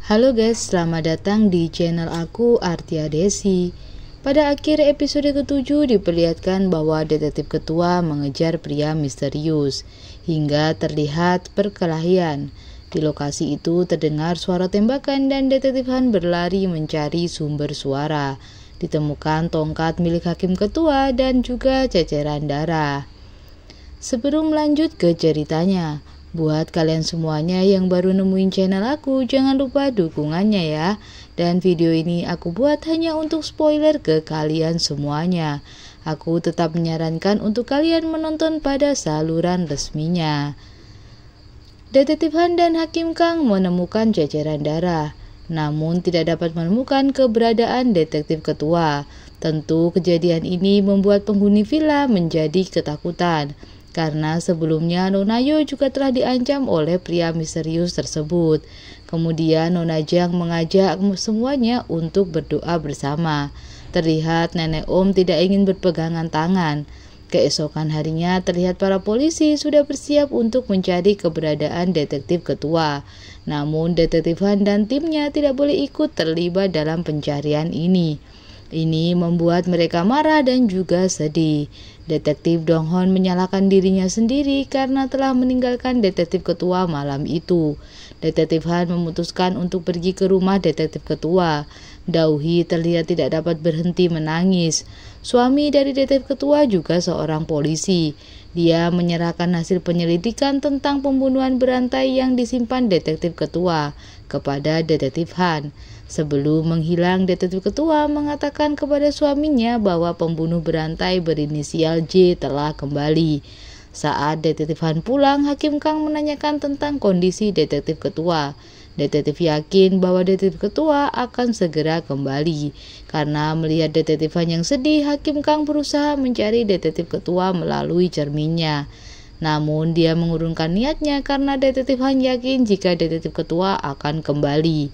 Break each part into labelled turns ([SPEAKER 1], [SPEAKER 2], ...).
[SPEAKER 1] Halo guys, selamat datang di channel aku Artia Desi. Pada akhir episode ke-7 diperlihatkan bahwa detektif ketua mengejar pria misterius hingga terlihat perkelahian. Di lokasi itu terdengar suara tembakan dan detektif Han berlari mencari sumber suara. Ditemukan tongkat milik hakim ketua dan juga ceceran darah. Sebelum lanjut ke ceritanya, buat kalian semuanya yang baru nemuin channel aku, jangan lupa dukungannya ya. Dan video ini aku buat hanya untuk spoiler ke kalian semuanya. Aku tetap menyarankan untuk kalian menonton pada saluran resminya. Detektif Han dan Hakim Kang menemukan ceceran darah, namun tidak dapat menemukan keberadaan detektif ketua. Tentu kejadian ini membuat penghuni villa menjadi ketakutan, karena sebelumnya Nona Yo juga telah diancam oleh pria misterius tersebut. Kemudian Nona Jang mengajak semuanya untuk berdoa bersama. Terlihat nenek Om tidak ingin berpegangan tangan. Keesokan harinya terlihat para polisi sudah bersiap untuk mencari keberadaan detektif ketua. Namun detektif Han dan timnya tidak boleh ikut terlibat dalam pencarian ini. Ini membuat mereka marah dan juga sedih. Detektif Dong Hon menyalahkan dirinya sendiri karena telah meninggalkan detektif ketua malam itu. Detektif Han memutuskan untuk pergi ke rumah detektif ketua. Dauhi terlihat tidak dapat berhenti menangis. Suami dari detektif ketua juga seorang polisi. Dia menyerahkan hasil penyelidikan tentang pembunuhan berantai yang disimpan detektif ketua kepada detektif Han. Sebelum menghilang, detektif ketua mengatakan kepada suaminya bahwa pembunuh berantai berinisial J telah kembali. Saat detektif Han pulang, Hakim Kang menanyakan tentang kondisi detektif ketua. Detektif yakin bahwa detektif ketua akan segera kembali. Karena melihat detektif Han yang sedih, Hakim Kang berusaha mencari detektif ketua melalui cerminnya. Namun dia mengurungkan niatnya karena detektif Han yakin jika detektif ketua akan kembali.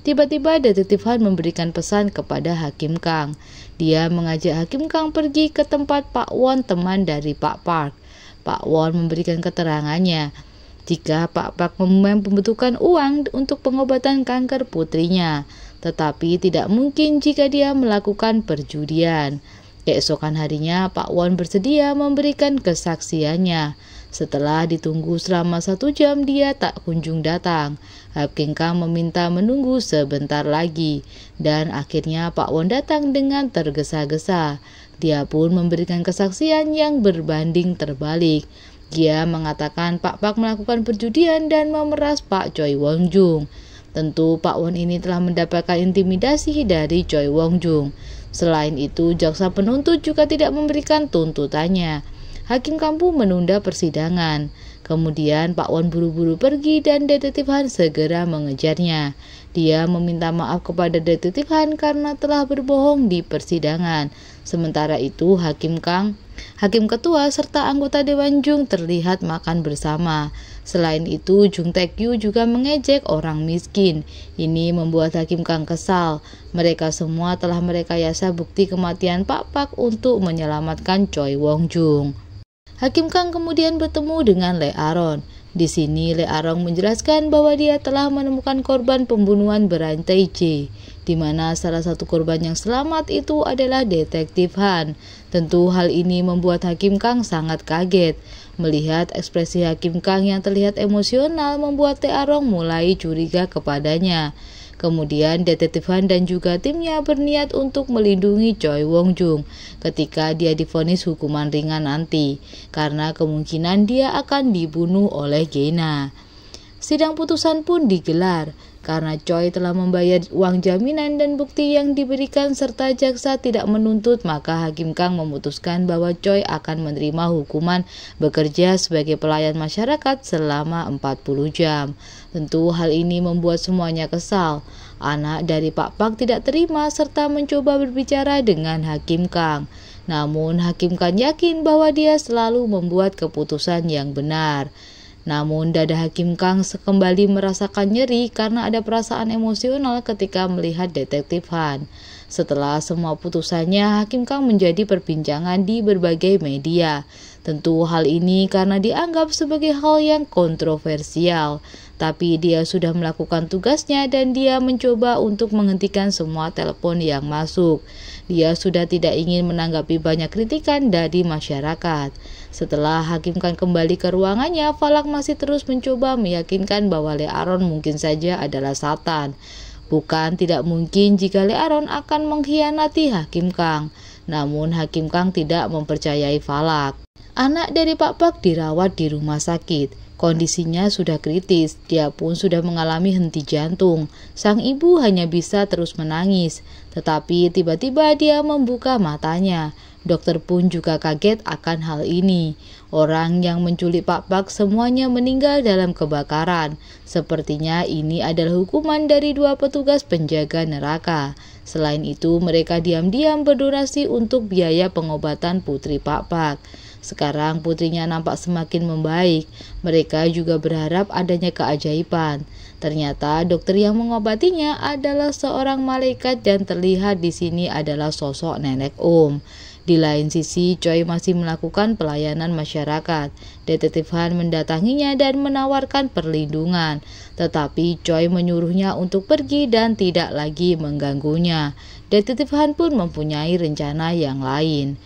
[SPEAKER 1] Tiba-tiba detektif Han memberikan pesan kepada Hakim Kang. Dia mengajak Hakim Kang pergi ke tempat Pak Won, teman dari Pak Park. Pak Won memberikan keterangannya jika Pak Park membutuhkan uang untuk pengobatan kanker putrinya, tetapi tidak mungkin jika dia melakukan perjudian. Keesokan harinya Pak Won bersedia memberikan kesaksiannya. Setelah ditunggu selama 1 jam, dia tak kunjung datang. Hakim Kang meminta menunggu sebentar lagi, dan akhirnya Pak Won datang dengan tergesa-gesa. Dia pun memberikan kesaksian yang berbanding terbalik. Dia mengatakan Pak Park melakukan perjudian dan memeras Pak Choi Won Jung. Tentu Pak Won ini telah mendapatkan intimidasi dari Choi Won Jung. Selain itu, jaksa penuntut juga tidak memberikan tuntutannya. Hakim Kang pun menunda persidangan. Kemudian Pak Won buru-buru pergi dan detektif Han segera mengejarnya. Dia meminta maaf kepada detektif Han karena telah berbohong di persidangan. Sementara itu Hakim ketua serta anggota Dewan Jung terlihat makan bersama. Selain itu, Jung Taek-yu juga mengejek orang miskin. Ini membuat Hakim Kang kesal. Mereka semua telah merekayasa bukti kematian Pak Park untuk menyelamatkan Choi Won Jung. Hakim Kang kemudian bertemu dengan Lee Aron. Di sini Lee Aron menjelaskan bahwa dia telah menemukan korban pembunuhan berantai J, di mana salah satu korban yang selamat itu adalah detektif Han. Tentu hal ini membuat Hakim Kang sangat kaget. Melihat ekspresi Hakim Kang yang terlihat emosional membuat Lee Aron mulai curiga kepadanya. Kemudian detektif Han dan juga timnya berniat untuk melindungi Choi Won Jung ketika dia divonis hukuman ringan nanti, karena kemungkinan dia akan dibunuh oleh Gena. Sidang putusan pun digelar karena Choi telah membayar uang jaminan dan bukti yang diberikan serta jaksa tidak menuntut, maka Hakim Kang memutuskan bahwa Choi akan menerima hukuman bekerja sebagai pelayan masyarakat selama 40 jam. Tentu hal ini membuat semuanya kesal. Anak dari Pak Park tidak terima serta mencoba berbicara dengan Hakim Kang. Namun Hakim Kang yakin bahwa dia selalu membuat keputusan yang benar. Namun dada Hakim Kang kembali merasakan nyeri karena ada perasaan emosional ketika melihat detektif Han. Setelah semua putusannya, Hakim Kang menjadi perbincangan di berbagai media. Tentu hal ini karena dianggap sebagai hal yang kontroversial. tapi dia sudah melakukan tugasnya dan dia mencoba untuk menghentikan semua telepon yang masuk. Dia sudah tidak ingin menanggapi banyak kritikan dari masyarakat. Setelah Hakim Kang kembali ke ruangannya, Falak masih terus mencoba meyakinkan bahwa Lee Aaron mungkin saja adalah Satan. Bukan tidak mungkin jika Lee Aaron akan mengkhianati Hakim Kang. Namun Hakim Kang tidak mempercayai Falak. Anak dari Pak Pak dirawat di rumah sakit. Kondisinya sudah kritis, dia pun sudah mengalami henti jantung. Sang ibu hanya bisa terus menangis, tetapi tiba-tiba dia membuka matanya. Dokter pun juga kaget akan hal ini. Orang yang menculik Pak Pak semuanya meninggal dalam kebakaran. Sepertinya ini adalah hukuman dari 2 petugas penjaga neraka. Selain itu, mereka diam-diam berdonasi untuk biaya pengobatan putri Pak Pak. Sekarang putrinya nampak semakin membaik. Mereka juga berharap adanya keajaiban. Ternyata dokter yang mengobatinya adalah seorang malaikat dan terlihat di sini adalah sosok nenek Di lain sisi, Choi masih melakukan pelayanan masyarakat. Detektif Han mendatanginya dan menawarkan perlindungan. Tetapi Choi menyuruhnya untuk pergi dan tidak lagi mengganggunya. Detektif Han pun mempunyai rencana yang lain.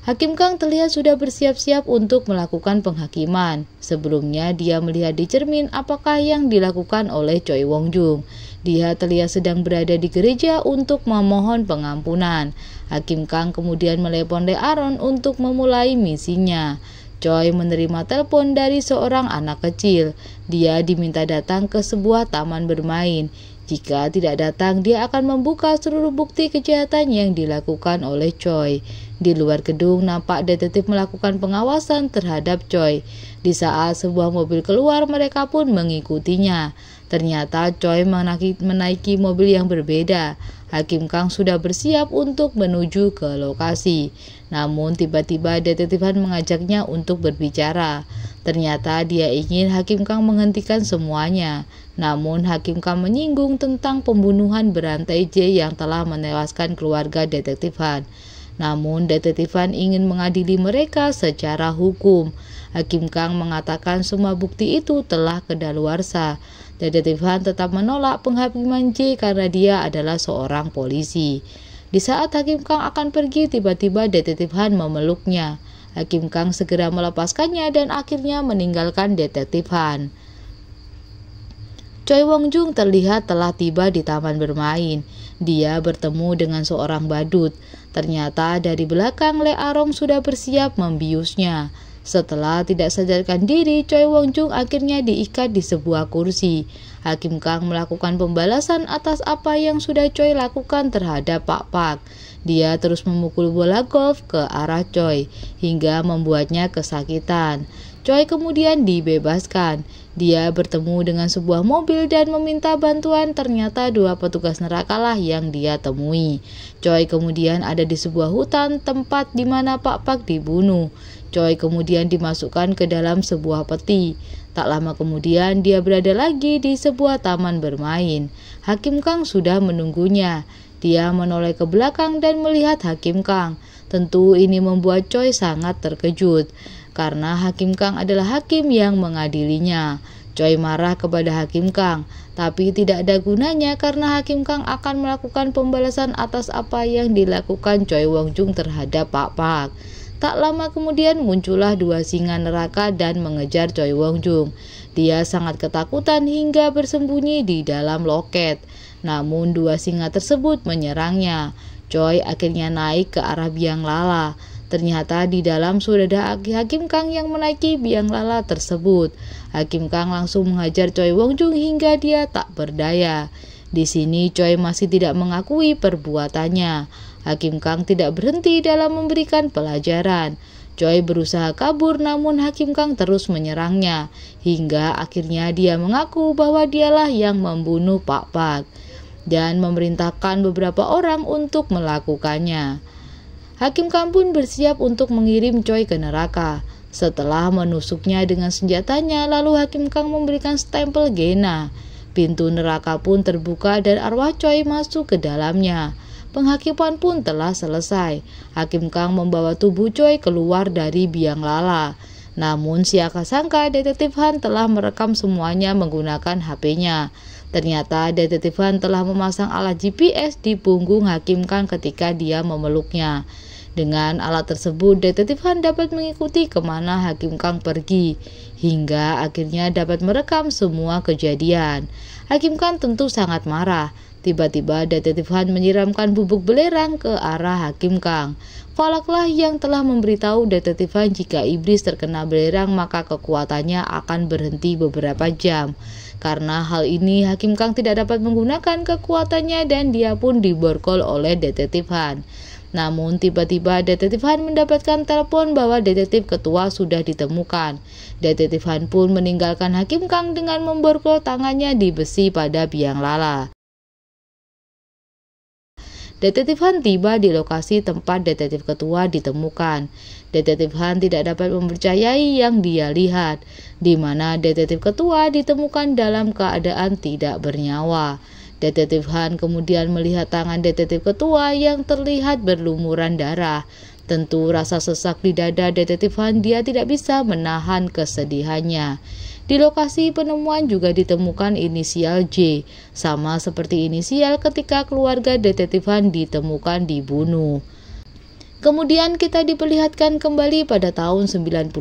[SPEAKER 1] Hakim Kang terlihat sudah bersiap-siap untuk melakukan penghakiman. Sebelumnya dia melihat di cermin apakah yang dilakukan oleh Choi Wong Jung. Dia terlihat sedang berada di gereja untuk memohon pengampunan. Hakim Kang kemudian melepon Lee Aaron untuk memulai misinya. Choi menerima telepon dari seorang anak kecil. Dia diminta datang ke sebuah taman bermain. Jika tidak datang, dia akan membuka seluruh bukti kejahatan yang dilakukan oleh Choi. Di luar gedung, nampak detektif melakukan pengawasan terhadap Choi. Di saat sebuah mobil keluar, mereka pun mengikutinya. Ternyata Choi menaiki mobil yang berbeda. Hakim Kang sudah bersiap untuk menuju ke lokasi. Namun tiba-tiba detektif Han mengajaknya untuk berbicara. Ternyata dia ingin Hakim Kang menghentikan semuanya. Namun Hakim Kang menyinggung tentang pembunuhan berantai J yang telah menewaskan keluarga detektif Han. Namun detektif Han ingin mengadili mereka secara hukum. Hakim Kang mengatakan semua bukti itu telah kedaluarsa. Detektif Han tetap menolak penghakiman J karena dia adalah seorang polisi. Di saat Hakim Kang akan pergi, tiba-tiba detektif Han memeluknya. Hakim Kang segera melepaskannya dan akhirnya meninggalkan detektif Han. Choi Wong Jung terlihat telah tiba di taman bermain. Dia bertemu dengan seorang badut. Ternyata dari belakang Lee Aaron sudah bersiap membiusnya. Setelah tidak sadarkan diri, Choi Wong Jung akhirnya diikat di sebuah kursi. Hakim Kang melakukan pembalasan atas apa yang sudah Choi lakukan terhadap Pak Pak. Dia terus memukul bola golf ke arah Choi hingga membuatnya kesakitan. Choi kemudian dibebaskan. Dia bertemu dengan sebuah mobil dan meminta bantuan. Ternyata 2 petugas neraka lah yang dia temui. Choi kemudian ada di sebuah hutan tempat di mana Pak Pak dibunuh. Choi kemudian dimasukkan ke dalam sebuah peti. Tak lama kemudian dia berada lagi di sebuah taman bermain. Hakim Kang sudah menunggunya. Dia menoleh ke belakang dan melihat Hakim Kang. Tentu ini membuat Choi sangat terkejut. Karena Hakim Kang adalah hakim yang mengadilinya. Choi marah kepada Hakim Kang, tapi tidak ada gunanya karena Hakim Kang akan melakukan pembalasan atas apa yang dilakukan Choi Wong Jung terhadap Pak Pak. Tak lama kemudian muncullah 2 singa neraka dan mengejar Choi Wong Jung. Dia sangat ketakutan hingga bersembunyi di dalam loket. Namun 2 singa tersebut menyerangnya. Choi akhirnya naik ke arah biang lala. Ternyata di dalam sudah ada Hakim Kang yang menaiki biang lala tersebut. Hakim Kang langsung menghajar Choi Wong Jung hingga dia tak berdaya. Di sini Choi masih tidak mengakui perbuatannya. Hakim Kang tidak berhenti dalam memberikan pelajaran. Choi berusaha kabur namun Hakim Kang terus menyerangnya. Hingga akhirnya dia mengaku bahwa dialah yang membunuh Pak Pak. Dan memerintahkan beberapa orang untuk melakukannya. Hakim Kang pun bersiap untuk mengirim Choi ke neraka. Setelah menusuknya dengan senjatanya, lalu Hakim Kang memberikan stempel Gena. Pintu neraka pun terbuka dan arwah Choi masuk ke dalamnya. Penghakiman pun telah selesai. Hakim Kang membawa tubuh Choi keluar dari biang lala. Namun siapa sangka Detektif Han telah merekam semuanya menggunakan HP-nya. Ternyata Detektif Han telah memasang alat GPS di punggung Hakim Kang ketika dia memeluknya. Dengan alat tersebut, Detektif Han dapat mengikuti kemana Hakim Kang pergi, hingga akhirnya dapat merekam semua kejadian. Hakim Kang tentu sangat marah. Tiba-tiba Detektif Han menyiramkan bubuk belerang ke arah Hakim Kang. Falaklah yang telah memberitahu Detektif Han jika iblis terkena belerang maka kekuatannya akan berhenti beberapa jam. Karena hal ini, Hakim Kang tidak dapat menggunakan kekuatannya dan dia pun diborgol oleh Detektif Han. Namun tiba-tiba Detektif Han mendapatkan telepon bahwa detektif ketua sudah ditemukan. Detektif Han pun meninggalkan Hakim Kang dengan memborgol tangannya di besi pada biang lala. Detektif Han tiba di lokasi tempat detektif ketua ditemukan. Detektif Han tidak dapat mempercayai yang dia lihat, di mana detektif ketua ditemukan dalam keadaan tidak bernyawa. Detektif Han kemudian melihat tangan detektif ketua yang terlihat berlumuran darah. Tentu rasa sesak di dada Detektif Han, dia tidak bisa menahan kesedihannya. Di lokasi penemuan juga ditemukan inisial J, sama seperti inisial ketika keluarga Detektif Han ditemukan dibunuh. Kemudian kita diperlihatkan kembali pada tahun 99.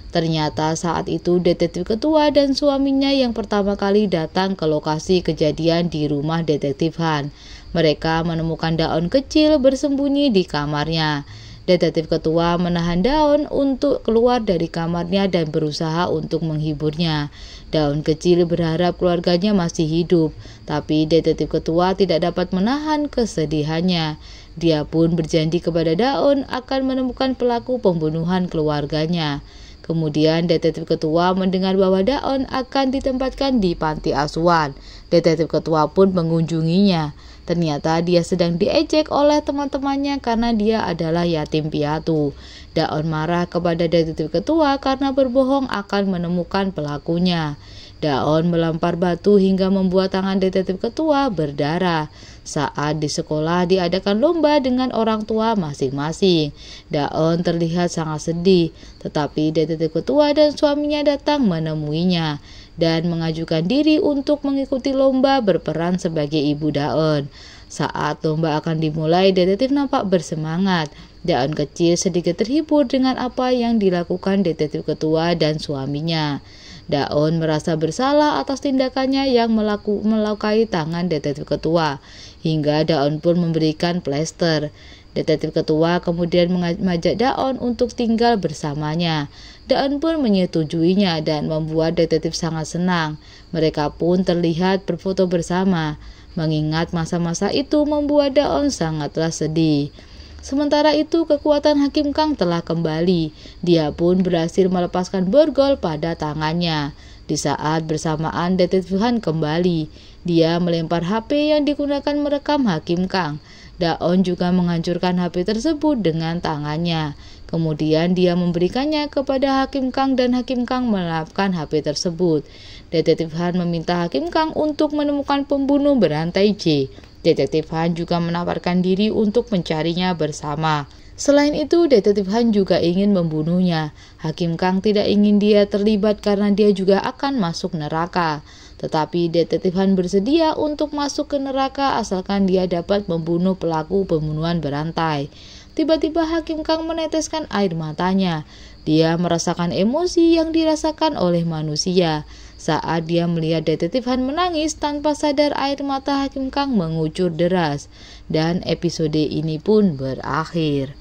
[SPEAKER 1] Ternyata saat itu detektif ketua dan suaminya yang pertama kali datang ke lokasi kejadian di rumah Detektif Han. Mereka menemukan daun kecil bersembunyi di kamarnya. Detektif ketua menahan daun untuk keluar dari kamarnya dan berusaha untuk menghiburnya. Daun kecil berharap keluarganya masih hidup, tapi detektif ketua tidak dapat menahan kesedihannya. Dia pun berjanji kepada daun akan menemukan pelaku pembunuhan keluarganya. Kemudian detektif ketua mendengar bahwa daun akan ditempatkan di panti asuhan. Detektif ketua pun mengunjunginya. Ternyata dia sedang diejek oleh teman-temannya karena dia adalah yatim piatu. Daun marah kepada detektif ketua karena berbohong akan menemukan pelakunya. Daun melempar batu hingga membuat tangan detektif ketua berdarah. Saat di sekolah diadakan lomba dengan orang tua masing-masing. Daun terlihat sangat sedih, tetapi detektif ketua dan suaminya datang menemuinya dan mengajukan diri untuk mengikuti lomba berperan sebagai ibu Daun. Saat lomba akan dimulai, detektif nampak bersemangat. Daun kecil sedikit terhibur dengan apa yang dilakukan detektif ketua dan suaminya. Daun merasa bersalah atas tindakannya yang melukai tangan detektif ketua, hingga Daun pun memberikan plester. Detektif ketua kemudian mengajak Daun untuk tinggal bersamanya. Daun pun menyetujuinya dan membuat detektif sangat senang. Mereka pun terlihat berfoto bersama. Mengingat masa-masa itu membuat Daun sangatlah sedih. Sementara itu kekuatan Hakim Kang telah kembali. Dia pun berhasil melepaskan borgol pada tangannya. Di saat bersamaan Detektif Han kembali, dia melempar HP yang digunakan merekam Hakim Kang. Daun juga menghancurkan HP tersebut dengan tangannya. Kemudian dia memberikannya kepada Hakim Kang dan Hakim Kang melapkan HP tersebut. Detektif Han meminta Hakim Kang untuk menemukan pembunuh berantai J. Detektif Han juga menawarkan diri untuk mencarinya bersama. Selain itu, Detektif Han juga ingin membunuhnya. Hakim Kang tidak ingin dia terlibat karena dia juga akan masuk neraka. Tetapi Detektif Han bersedia untuk masuk ke neraka asalkan dia dapat membunuh pelaku pembunuhan berantai. Tiba-tiba Hakim Kang meneteskan air matanya. Dia merasakan emosi yang dirasakan oleh manusia. Saat dia melihat Detektif Han menangis, tanpa sadar air mata Hakim Kang mengucur deras. Dan episode ini pun berakhir.